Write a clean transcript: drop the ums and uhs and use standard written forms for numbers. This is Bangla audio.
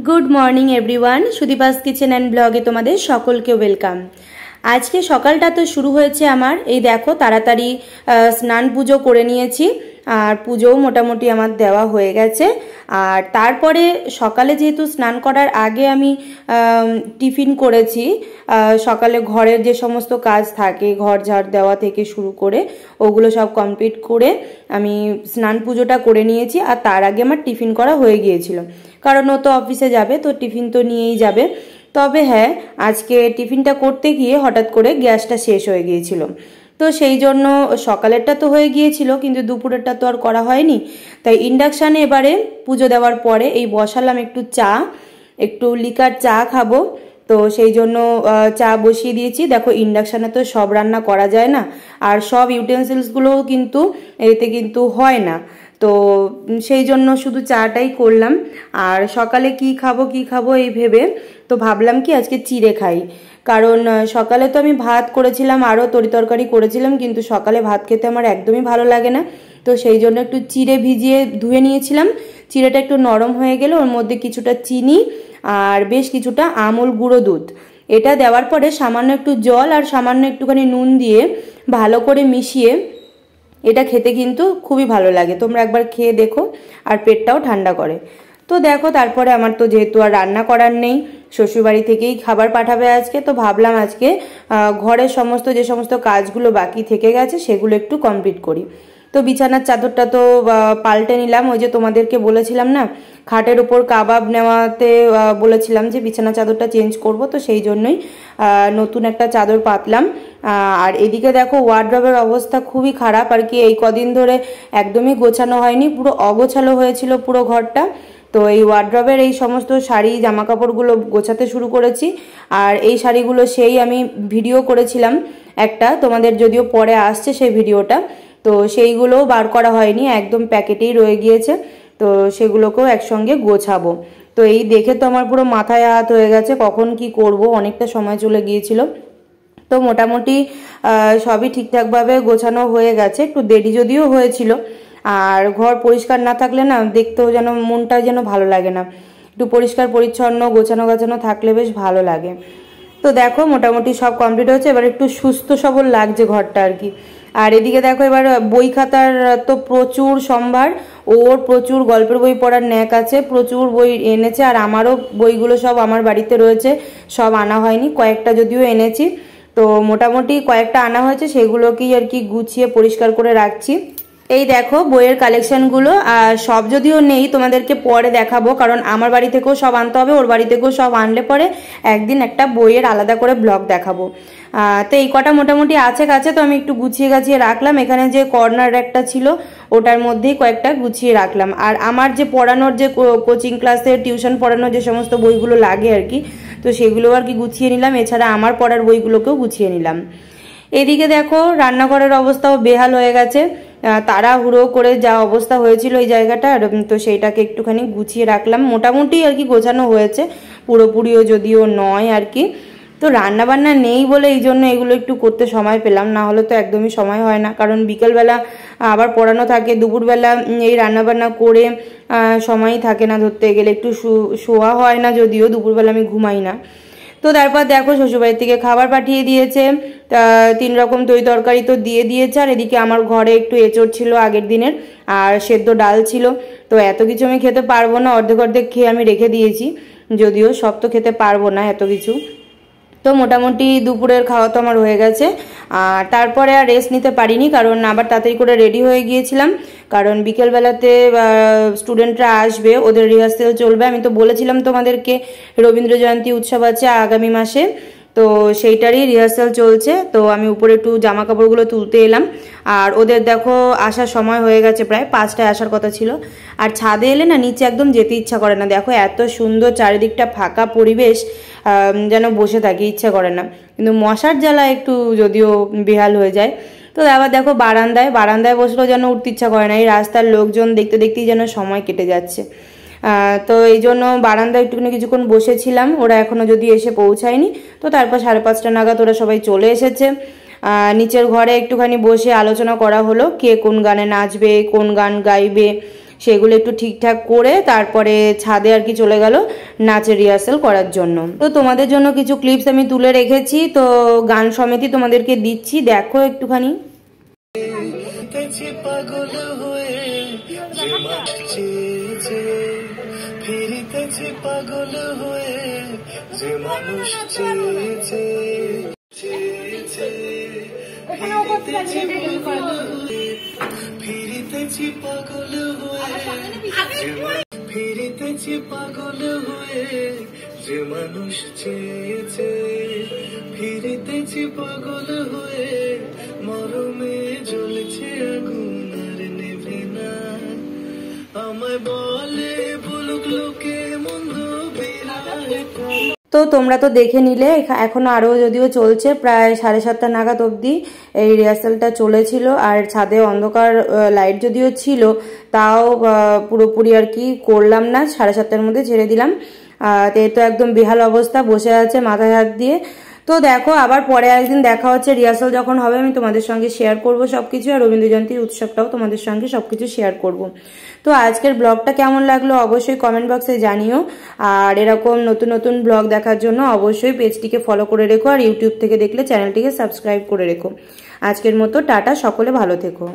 Good morning everyone Sudipa's kitchen and ब्लगे तुम्हारे सकलके वेलकाम। आज के सकालटा तो शुरू होयेछे आमार এই দেখো তাড়াতাড়ি স্নান পুজো করে নিয়েছি আর পুজো মোটামুটি আমার দেওয়া হয়ে গেছে। আর তারপরে সকালে যেহেতু স্নান করার আগে আমি টিফিন করেছি, সকালে ঘরের যে সমস্ত কাজ থাকে ঘর ঝাড় দেওয়া থেকে শুরু করে ওগুলো সব কমপ্লিট করে আমি স্নান পুজোটা করে নিয়েছি। আর তার আগে আমার টিফিন করা হয়ে গিয়েছিল, কারণ ও তো অফিসে যাবে, তো টিফিন তো নিয়েই যাবে। তবে হ্যাঁ, আজকে টিফিনটা করতে গিয়ে হঠাৎ করে গ্যাসটা শেষ হয়ে গিয়েছিল, তো সেই জন্য সকালেরটা তো হয়ে গিয়েছিল কিন্তু দুপুরেরটা তো আর করা হয়নি। তাই ইন্ডাকশানে এবারে পুজো দেওয়ার পরে এই বসালাম একটু চা, একটু লিকার চা খাবো, তো সেই জন্য চা বসিয়ে দিয়েছি। দেখো ইন্ডাকশানে তো সব রান্না করা যায় না, আর সব ইউটেন্সিলসগুলোও কিন্তু এতে কিন্তু হয় না, তো সেই জন্য শুধু চাটাই করলাম। আর সকালে কি খাবো এই ভেবে তো ভাবলাম কি আজকে চিড়ে খাই, কারণ সকালে তো আমি ভাত করেছিলাম আরও তরি তরকারি করেছিলাম, কিন্তু সকালে ভাত খেতে আমার একদমই ভালো লাগে না, তো সেই জন্য একটু চিড়ে ভিজিয়ে ধুয়ে নিয়েছিলাম। চিড়েটা একটু নরম হয়ে গেলে ওর মধ্যে কিছুটা চিনি আর বেশ কিছুটা আমুল গুঁড়ো দুধ এটা দেওয়ার পরে সামান্য একটু জল আর সামান্য একটুখানি নুন দিয়ে ভালো করে মিশিয়ে এটা খেতে কিন্তু খুবই ভালো লাগে। তোমরা একবার খেয়ে দেখো, আর পেটটাও ঠান্ডা করে। তো দেখো তারপরে আমার তো যেহেতু আর রান্না করার নেই, শ্বশুরবাড়ি থেকেই খাবার পাঠাবে আজকে, তো ভাবলাম আজকে ঘরের সমস্ত যে সমস্ত কাজগুলো বাকি থেকে গেছে সেগুলো একটু কমপ্লিট করি। তো বিছানার চাদরটা তো পাল্টে নিলাম, ওই যে তোমাদেরকে বলেছিলাম না খাটের উপর কাবাব নেওয়াতে বলেছিলাম যে বিছানা চাদরটা চেঞ্জ করব, তো সেই জন্যই নতুন একটা চাদর পাতলাম। আর এদিকে দেখো ওয়ার্ড্রবের অবস্থা খুবই খারাপ আর কি, এই কদিন ধরে একদমই গোছানো হয়নি, পুরো অগোছালো হয়েছিল পুরো ঘরটা। তো এই ওয়ার্ড্রবের এই সমস্ত শাড়ি জামা কাপড়গুলো গোছাতে শুরু করেছি। আর এই শাড়িগুলো সেই আমি ভিডিও করেছিলাম একটা, তোমাদের যদিও পরে আসছে সেই ভিডিওটা, তো সেইগুলোও বার করা হয়নি, একদম প্যাকেটেই রয়ে গিয়েছে, তো সেগুলোকেও একসঙ্গে গোছাবো। তো এই দেখে তো আমার পুরো মাথায় হাত হয়ে গেছে, কখন কি করব, অনেকটা সময় চলে গিয়েছিল। তো মোটামুটি সবই ঠিকঠাকভাবে গোছানো হয়ে গেছে, একটু দেরি যদিও হয়েছিল। আর ঘর পরিষ্কার না থাকলে না দেখতেও যেন মনটা যেন ভালো লাগে না, একটু পরিষ্কার পরিচ্ছন্ন গোছানো থাকলে বেশ ভালো লাগে। তো দেখো মোটামুটি সব কমপ্লিট হয়েছে, এবার একটু সুস্থ সবল লাগছে ঘরটা আর কি। আর এদিকে দেখো এবার বই খাতার তো প্রচুর সম্ভার, ওর প্রচুর গল্পের বই পড়ার ন্যাক আছে, প্রচুর বই এনেছে। আর আমারও বইগুলো সব আমার বাড়িতে রয়েছে, সব আনা হয়নি, কয়েকটা যদিও এনেছি, তো মোটামুটি কয়েকটা আনা হয়েছে, সেগুলোকেই আর কি গুছিয়ে পরিষ্কার করে রাখছি। এই দেখো বইয়ের কালেকশনগুলো, সব যদিও নেই তোমাদেরকে পরে দেখাবো, কারণ আমার বাড়ি থেকেও সব আনতে হবে, ওর বাড়ি থেকেও সব আনলে পরে একদিন একটা বইয়ের আলাদা করে ব্লগ দেখাবো। তো এই কটা মোটামুটি আছে কাছে, তো আমি একটু গুছিয়ে গাছিয়ে রাখলাম। এখানে যে কর্নার একটা ছিল ওটার মধ্যেই কয়েকটা গুছিয়ে রাখলাম। আর আমার যে পড়ানোর যে কোচিং ক্লাসে টিউশন পড়ানোর যে সমস্ত বইগুলো লাগে আর কি, তো সেগুলো আর কি গুছিয়ে নিলাম, এছাড়া আমার পড়ার বইগুলোকেও গুছিয়ে নিলাম। এদিকে দেখো রান্নাঘরের অবস্থাও বেহাল হয়ে গেছে, তাড়াহুড়ো করে যা অবস্থা হয়েছিল এই জায়গাটার, তো সেইটাকে একটুখানি গুছিয়ে রাখলাম। মোটামুটি আর কি গোছানো হয়েছে, পুরোপুরিও যদিও নয় আর কি। তো রান্না বান্না নেই বলে এই জন্য এগুলো একটু করতে সময় পেলাম, না হলে তো একদমই সময় হয় না, কারণ বিকেলবেলা আবার পড়ানো থাকে, দুপুরবেলা এই রান্নাবান্না করে সময়ই থাকে না, ধরতে গেলে একটু শোয়া হয় না, যদিও দুপুরবেলা আমি ঘুমাই না। তো তারপর দেখো শ্বশুরবাড়ির থেকে খাবার পাঠিয়ে দিয়েছে, 3 রকম তরি তরকারি তো দিয়ে দিয়েছে। আর এদিকে আমার ঘরে একটু এঁচড় ছিল আগের দিনের, আর সেদ্ধ ডাল ছিল, তো এত কিছু আমি খেতে পারবো না, অর্ধেক খেয়ে আমি রেখে দিয়েছি, যদিও সব তো খেতে পারবো না এত কিছু। তো মোটামুটি দুপুরের খাওয়া তো আমার হয়ে গেছে। আর তারপরে আর রেস্ট নিতে পারিনি, কারণ আবার তাড়াতাড়ি করে রেডি হয়ে গিয়েছিলাম, কারণ বিকেলবেলাতে স্টুডেন্টরা আসবে, ওদের রিহার্সেল চলবে। আমি তো বলেছিলাম তোমাদেরকে রবীন্দ্র জয়ন্তী উৎসব আছে আগামী মাসে, তো সেইটারই রিহার্সাল চলছে। তো আমি উপরে একটু জামা কাপড়গুলো তুলতে এলাম, আর ওদের দেখো আসার সময় হয়ে গেছে, প্রায় 5টায় আসার কথা ছিল। আর ছাদে এলে না নিচে একদম যেতে ইচ্ছা করে না, দেখো এত সুন্দর চারিদিকটা ফাঁকা পরিবেশ, যেন বসে থাকি ইচ্ছা করে না, কিন্তু মশার জ্বালা একটু যদিও বেহাল হয়ে যায়। তো আবার দেখো বারান্দায় বসলেও যেন উঠতে ইচ্ছা করে না, এই রাস্তার লোকজন দেখতেই যেন সময় কেটে যাচ্ছে। তো এই জন্য বারান্দায় একটুখানি কিছুক্ষণ বসেছিলাম, ওরা এখনো যদি এসে পৌঁছায়নি, তো তারপর 5:30 নাগাদ ওরা সবাই চলে এসেছে। নিচের ঘরে একটুখানি বসে আলোচনা করা হলো কে কোন গানে নাচবে, কোন গান গাইবে, সেগুলো একটু ঠিকঠাক করে তারপরে ছাদে আর কি চলে গেল নাচের রিহার্সাল করার জন্য। তো তোমাদের জন্য কিছু ক্লিপস আমি তুলে রেখেছি, তো গান সমেতই তোমাদেরকে দিচ্ছি, দেখো একটুখানি। পাগল হয়ে যে মানুষ চেয়েছে, ফিরিতেছি পাগল হয়ে, ফিরিতেছি পাগল হয়ে যে মানুষ চেয়েছে, ফিরিতেছি পাগল হয়ে মরমে জ্বলছে আগুন আর নেভে না, আমায় বলে বলুক লোকে মন্দ বিরায়। তো তোমরা তো দেখে নিলে, এখনো আরও যদিও চলছে, প্রায় 7:30 নাগাদ অবধি এই রিহার্সালটা চলেছিল। আর ছাদে অন্ধকার, লাইট যদিও ছিল তাও পুরোপুরি আর কি করলাম না, 7:30টার মধ্যে ছেড়ে দিলাম। তো একদম বেহাল অবস্থা, বসে আছে মাথায় হাত দিয়ে। তো দেখো আবার পরে একদিন দেখা হচ্ছে, রিহার্সাল যখন হবে আমি তোমাদের সঙ্গে শেয়ার করব সবকিছু, আর রবীন্দ্র জয়ন্তীর উৎসবটাও তোমাদের সঙ্গে সবকিছু শেয়ার করব। তো আজকের ব্লগটা কেমন লাগলো অবশ্যই কমেন্ট বক্সে জানিও, আর এরকম নতুন নতুন ব্লগ দেখার জন্য অবশ্যই পেজটিকে ফলো করে রেখো, আর ইউটিউব থেকে দেখলে চ্যানেলটিকে সাবস্ক্রাইব করে রেখো। আজকের মতো টাটা, সকলে ভালো থেকো।